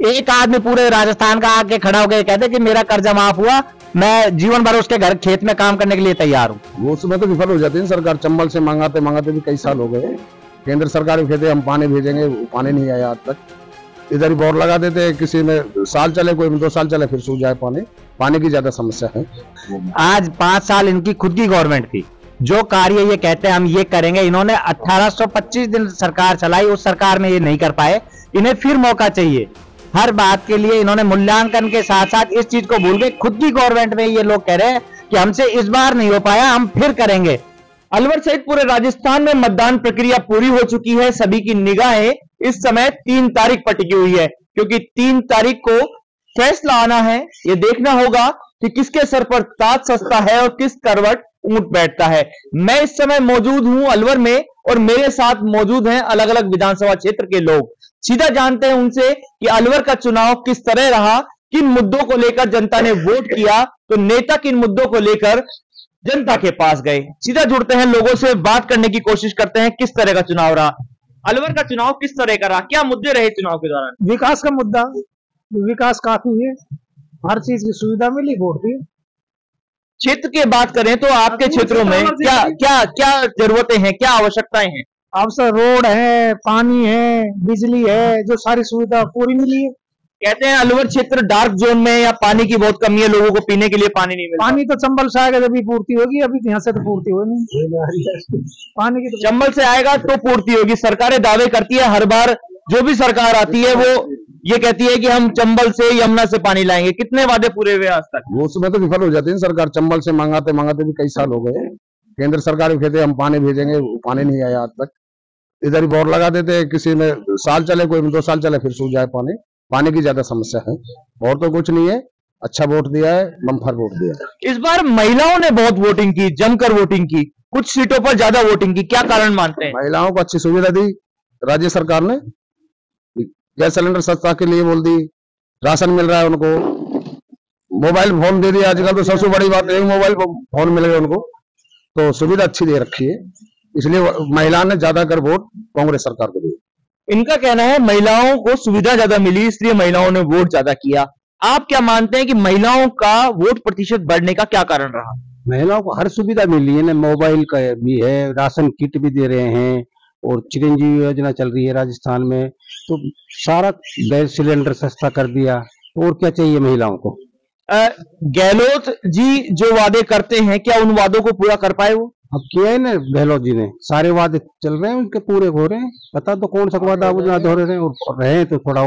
एक आदमी पूरे राजस्थान का आके खड़ा होकर कहते कि मेरा कर्जा माफ हुआ, मैं जीवन भर उसके घर खेत में काम करने के लिए तैयार हूँ। वो उसमें तो विफल हो जाती है सरकार। चंबल से मांगाते मांगाते भी कई साल हो गए। केंद्र सरकार भी कहते हम पानी भेजेंगे, पानी नहीं आया आज तक। इधर ही बोर लगा देते, किसी में साल चले, कोई में 2 साल चले, फिर सूख जाए पानी की ज्यादा समस्या है। आज 5 साल इनकी खुद की गवर्नमेंट थी, जो कार्य ये कहते हैं हम ये करेंगे, इन्होंने 1825 दिन सरकार चलाई, उस सरकार में ये नहीं कर पाए। इन्हें फिर मौका चाहिए। हर बात के लिए इन्होंने मूल्यांकन के साथ साथ इस चीज को भूल के खुद की गवर्नमेंट में ये लोग कह रहे हैं कि हमसे इस बार नहीं हो पाया, हम फिर करेंगे। अलवर सहित पूरे राजस्थान में मतदान प्रक्रिया पूरी हो चुकी है। सभी की निगाहें इस समय 3 तारीख पर टिकी हुई है, क्योंकि 3 तारीख को फैसला आना है। ये देखना होगा कि किसके सर पर ताज सजता है और किस करवट ऊंट बैठता है। मैं इस समय मौजूद हूं अलवर में और मेरे साथ मौजूद हैं अलग अलग विधानसभा क्षेत्र के लोग। सीधा जानते हैं उनसे कि अलवर का चुनाव किस तरह रहा, किन मुद्दों को लेकर जनता ने वोट किया, तो नेता किन मुद्दों को लेकर जनता के पास गए। सीधा जुड़ते हैं, लोगों से बात करने की कोशिश करते हैं किस तरह का चुनाव रहा, अलवर का चुनाव किस तरह का रहा, क्या मुद्दे रहे चुनाव के दौरान। विकास का मुद्दा, विकास काफी है, हर चीज की सुविधा मिली, वोट दी। क्षेत्र की बात करें तो आपके क्षेत्रों में क्या क्या क्या जरूरतें हैं, क्या आवश्यकताएं हैं। अवसर रोड है, पानी है, बिजली है, जो सारी सुविधा पूरी मिली है। कहते हैं अलवर क्षेत्र डार्क जोन में या पानी की बहुत कमी है, लोगों को पीने के लिए पानी नहीं मिलता। पानी तो चंबल से आएगा जब पूर्ति होगी, अभी यहाँ से तो पूर्ति हो नहीं। पानी की तो चंबल से आएगा तो पूर्ति होगी। सरकारें दावे करती है, हर बार जो भी सरकार आती है वो ये कहती है कि हम चंबल से यमुना से पानी लाएंगे। कितने वादे पूरे हुए आज तक। वो उसमें तो विफल हो जाती है सरकार। चंबल से मांगाते मांगाते भी कई साल हो गए। केंद्र सरकार भी कहते हम पानी भेजेंगे, पानी नहीं आया आज तक। इधर ही बोर लगा देते, किसी में साल चले, कोई में 2 साल चले, फिर सूख जाए पानी की ज्यादा समस्या है। और तो कुछ नहीं है, अच्छा वोट दिया है, बम्पर वोट दिया है। इस बार महिलाओं ने बहुत वोटिंग की, जमकर वोटिंग की, कुछ सीटों पर ज्यादा वोटिंग की, क्या कारण मानते हैं। महिलाओं को अच्छी सुविधा दी राज्य सरकार ने। गैस सिलेंडर सस्ता के लिए बोल दी, राशन मिल रहा है उनको, मोबाइल फोन दे दिया। आजकल तो सबसे बड़ी बात है मोबाइल फोन मिल गया उनको, तो सुविधा अच्छी दे रखी है। इसलिए महिला ने ज्यादातर वोट कांग्रेस सरकार को दिए। इनका कहना है महिलाओं को सुविधा ज्यादा मिली, इसलिए महिलाओं ने वोट ज्यादा किया। आप क्या मानते हैं कि महिलाओं का वोट प्रतिशत बढ़ने का क्या कारण रहा। महिलाओं को हर सुविधा मिली है ना, मोबाइल का भी है, राशन किट भी दे रहे हैं, और चिरंजीवी योजना चल रही है राजस्थान में, तो सारा गैस सिलेंडर सस्ता कर दिया। और क्या चाहिए महिलाओं को। गहलोत जी जो वादे करते हैं, क्या उन वादों को पूरा कर पाए वो। अब किया है ना गहलोत जी ने, सारे वादे चल रहे हैं उनके, पूरे हो रहे हैं। पता तो कौन सा वादा हो रहे हैं, और रहे तो थोड़ा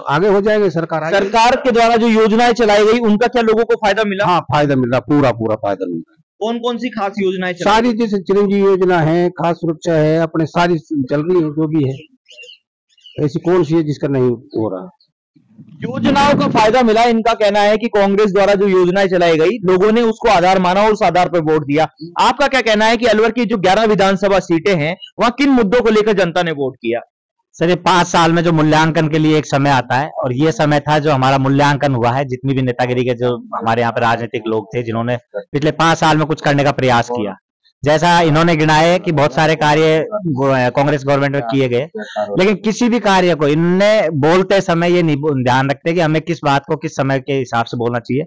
आगे हो जाएंगे। सरकार के द्वारा जो योजनाएं चलाई गई उनका क्या लोगों को फायदा मिला। हाँ, फायदा मिल रहा, पूरा फायदा मिल रहा है। कौन कौन सी खास योजनाएं सारी, जैसे चिरंजीवी योजना है, खास सुरक्षा है, अपने सारी चल रही है, जो भी है। ऐसी कौन सी है जिसका नहीं हो रहा। योजनाओं का फायदा मिला। इनका कहना है कि कांग्रेस द्वारा जो योजनाएं चलाई गई, लोगों ने उसको आधार माना और उस आधार पर वोट दिया। आपका क्या कहना है कि अलवर की जो 11 विधानसभा सीटें हैं, वहां किन मुद्दों को लेकर जनता ने वोट किया। सर, ये 5 साल में जो मूल्यांकन के लिए एक समय आता है, और ये समय था जो हमारा मूल्यांकन हुआ है। जितनी भी नेतागिरी के जो हमारे यहाँ पे राजनीतिक लोग थे, जिन्होंने पिछले 5 साल में कुछ करने का प्रयास किया, जैसा इन्होंने गिनाए कि बहुत सारे कार्य कांग्रेस गवर्नमेंट में किए गए, लेकिन किसी भी कार्य को इनने बोलते समय ये नहीं ध्यान रखते कि हमें किस बात को किस समय के हिसाब से बोलना चाहिए।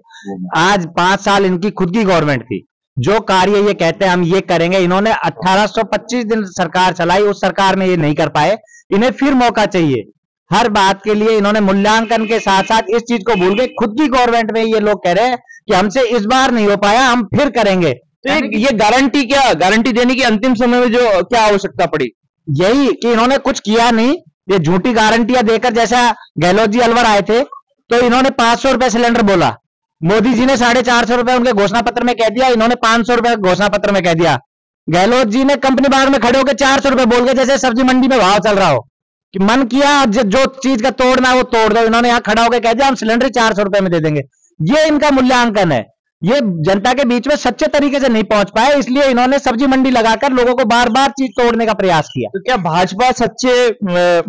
आज 5 साल इनकी खुद की गवर्नमेंट थी, जो कार्य ये कहते हैं हम ये करेंगे, इन्होंने 1825 दिन सरकार चलाई, उस सरकार में ये नहीं कर पाए। इन्हें फिर मौका चाहिए। हर बात के लिए इन्होंने मूल्यांकन के साथ साथ इस चीज को भूल के खुद की गवर्नमेंट में ये लोग कह रहे हैं कि हमसे इस बार नहीं हो पाया, हम फिर करेंगे। तो ये गारंटी देने की अंतिम समय में जो क्या आवश्यकता पड़ी, यही कि इन्होंने कुछ किया नहीं। ये झूठी गारंटियां देकर, जैसा गहलोत जी अलवर आए थे तो इन्होंने 500 रुपए सिलेंडर बोला, मोदी जी ने 450 रुपए उनके घोषणा पत्र में कह दिया, इन्होंने 500 रुपए घोषणा पत्र में कह दिया। गहलोत जी ने कंपनी बाग में खड़े होकर 400 रुपए बोल के, जैसे सब्जी मंडी में भाव चल रहा हो, कि मन किया जो चीज का तोड़ना है वो तोड़ दो। इन्होंने यहाँ खड़ा होकर कह दिया हम सिलेंडर 400 रुपए में दे देंगे। ये इनका मूल्यांकन है। ये जनता के बीच में सच्चे तरीके से नहीं पहुंच पाए, इसलिए इन्होंने सब्जी मंडी लगाकर लोगों को बार बार चीज तोड़ने का प्रयास किया। तो क्या भाजपा सच्चे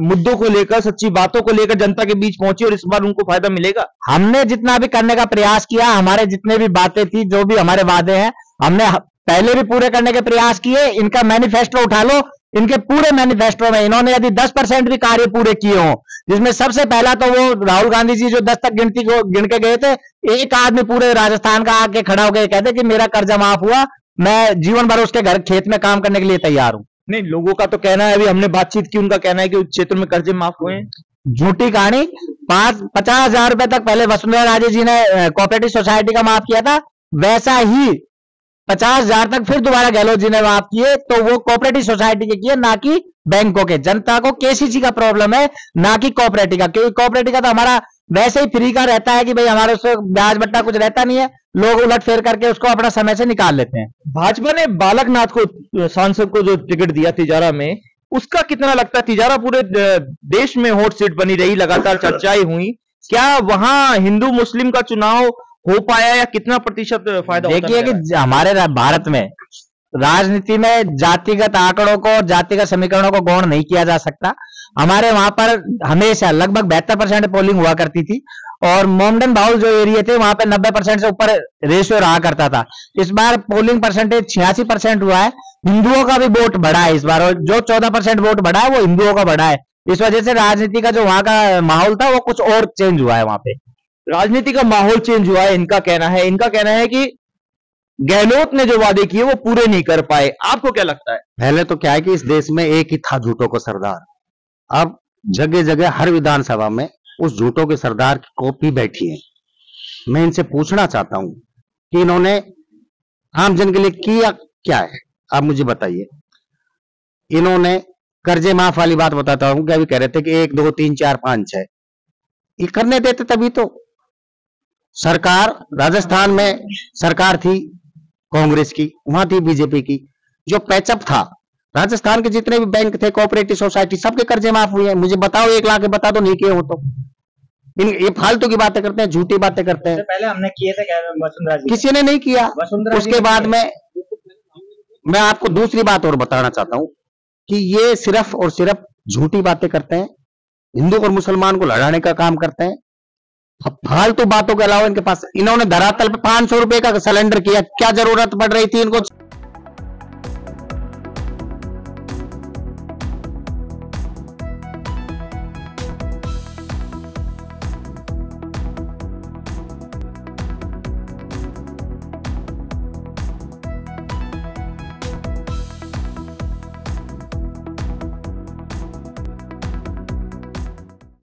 मुद्दों को लेकर, सच्ची बातों को लेकर जनता के बीच पहुंची और इस बार उनको फायदा मिलेगा। हमने जितना भी करने का प्रयास किया, हमारे जितने भी बातें थी, जो भी हमारे वादे हैं, हमने पहले भी पूरे करने के प्रयास किए। इनका मैनिफेस्टो उठा लो, इनके पूरे मैनिफेस्टो में इन्होंने यदि 10% भी कार्य पूरे किए हों, जिसमें सबसे पहला तो वो राहुल गांधी जी जो 10 तक गिनती को गिन के गए थे, एक आदमी पूरे राजस्थान का आके खड़ा होकर कहते कि मेरा कर्जा माफ हुआ, मैं जीवन भर उसके घर खेत में काम करने के लिए तैयार हूं। नहीं, लोगों का तो कहना है, अभी हमने बातचीत की, उनका कहना है कि उस क्षेत्र में कर्जे माफ हुए हैं। झूठी कहानी। 50,000 रुपए तक पहले वसुंधरा राजे जी ने कोऑपरेटिव सोसाइटी का माफ किया था, वैसा ही 50,000 तक फिर दोबारा गहलोत जी ने माफ किए, तो वो कोऑपरेटिव सोसाइटी के किए, ना कि बैंकों के। जनता को केसीसी का प्रॉब्लम है, ना कि कोऑपरेटिव का, क्योंकि कोऑपरेटिव का तो हमारा वैसे ही फ्री का रहता है कि भाई हमारे उससे ब्याज बट्टा कुछ रहता नहीं है, लोग उलट फेर करके उसको अपना समय से निकाल लेते हैं। भाजपा ने बालकनाथ को, सांसद को जो टिकट दिया तिजारा में, उसका कितना लगता है? तिजारा पूरे देश में हॉट सीट बनी रही, लगातार चर्चाएं हुई, क्या वहां हिंदू मुस्लिम का चुनाव हो पाया या कितना प्रतिशत फायदा? देखिए कि हमारे भारत में राजनीति में जातिगत आंकड़ों को, जातिगत समीकरणों को गौण नहीं किया जा सकता। हमारे वहां पर हमेशा लगभग 72% पोलिंग हुआ करती थी, और मोमडन बाउल जो एरिया थे वहां पे 90% से ऊपर रेशियो रहा करता था। इस बार पोलिंग परसेंटेज 86% हुआ है। हिंदुओं का भी वोट बढ़ा है इस बार, और जो 14% वोट बढ़ा है वो हिंदुओं का बढ़ा है। इस वजह से राजनीति का जो वहां का माहौल था वो कुछ और चेंज हुआ है। वहां पे राजनीति का माहौल चेंज हुआ है, इनका कहना है। इनका कहना है कि गहलोत ने जो वादे किए वो पूरे नहीं कर पाए। आपको क्या लगता है? पहले तो क्या है कि इस देश में एक ही था झूठों को सरदार, अब जगह जगह हर विधानसभा में उस झूठों के सरदार की कॉपी बैठी है। मैं इनसे पूछना चाहता हूं कि इन्होंने आम जन के लिए किया क्या है, आप मुझे बताइए। इन्होंने कर्जे माफ वाली बात बताता हूं, क्या भी कह रहे थे कि 1 2 3 4 5 6 ये करने देते, तभी तो सरकार राजस्थान में सरकार थी कांग्रेस की, वहां थी बीजेपी की। जो पैचअप था, राजस्थान के जितने भी बैंक थे, कोऑपरेटिव सोसाइटी, सबके कर्जे माफ हुए हैं। मुझे बताओ, 1 लाख बता दो नहीं किए हो तो। ये फालतू की बातें करते हैं, झूठी बातें करते हैं। पहले हमने किए थे वसुंधरा जी, किसी ने नहीं किया। उसके बाद में मैं आपको दूसरी बात और बताना चाहता हूं कि ये सिर्फ और सिर्फ झूठी बातें करते हैं, हिंदू और मुसलमान को लड़ाने का काम करते हैं। फालतू बातों के अलावा इनके पास, इन्होंने धरातल पे 500 रुपए का सिलेंडर किया, क्या जरूरत पड़ रही थी इनको?